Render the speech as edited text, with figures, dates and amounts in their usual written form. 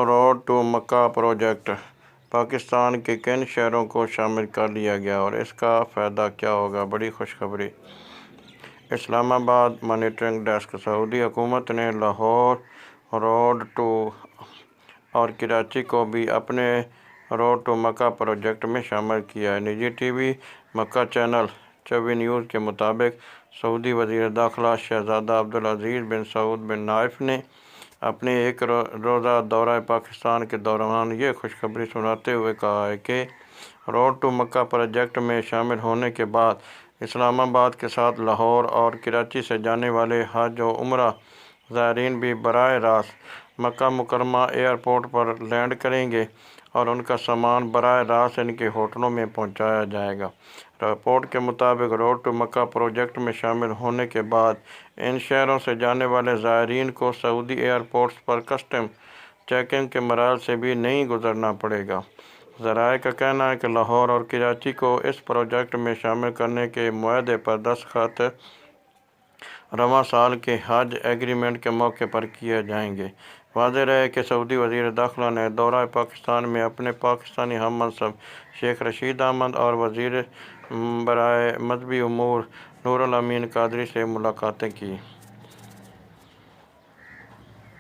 Road to Makkah project Pakistan کے کن شہروں کو شامل کر لیا گیا اور اس کا فائدہ کیا ہوگا؟ بڑی خوشخبری۔ اسلام آباد مانیٹرنگ ڈیسک۔ سعودی حکومت نے لاہور روڈ ٹو اور کراچی کو بھی اپنے روڈ ٹو مکہ پروجیکٹ میں شامل کیا ہے۔ نجی ٹی وی مکہ چینل 24 نیوز کے مطابق سعودی وزیر داخلہ شہزادہ عبدالعزیز بن سعود بن نائف نے اپنے ایک روزہ دورہ پاکستان کے دوران یہ خوشخبری سناتے ہوئے کہا ہے کہ روڈ ٹو مکہ پروجیکٹ میں شامل ہونے کے بعد اسلام آباد کے ساتھ لاہور اور کراچی سے جانے والے حج و عمرہ زائرین بھی براہ راست مکہ مکرمہ ایئرپورٹ پر لینڈ کریں گے اور ان کا سامان براہ راست ان کے ہوٹلوں میں پہنچایا جائے گا۔ رپورٹ کے مطابق روڈ ٹو مکہ پروجیکٹ میں شامل ہونے کے بعد ان شہروں سے جانے والے زائرین کو سعودی ایئرپورٹس پر کسٹم چیکنگ کے مراحل سے بھی نہیں گزرنا پڑے گا۔ ذرائع کا کہنا ہے کہ لاہور اور کراچی کو اس پروجیکٹ میں شامل کرنے کے معاہدے پر دستخط رواں سال کے حج ایگریمنٹ کے موقع پر کیے جائیں گے۔ واضح رہے کہ سعودی وزیر داخلہ نے دورہ پاکستان میں اپنے پاکستانی ہم منصب شیخ رشید احمد اور وزیر برائے مذہبی امور نور الامین قادری سے ملاقاتیں کی۔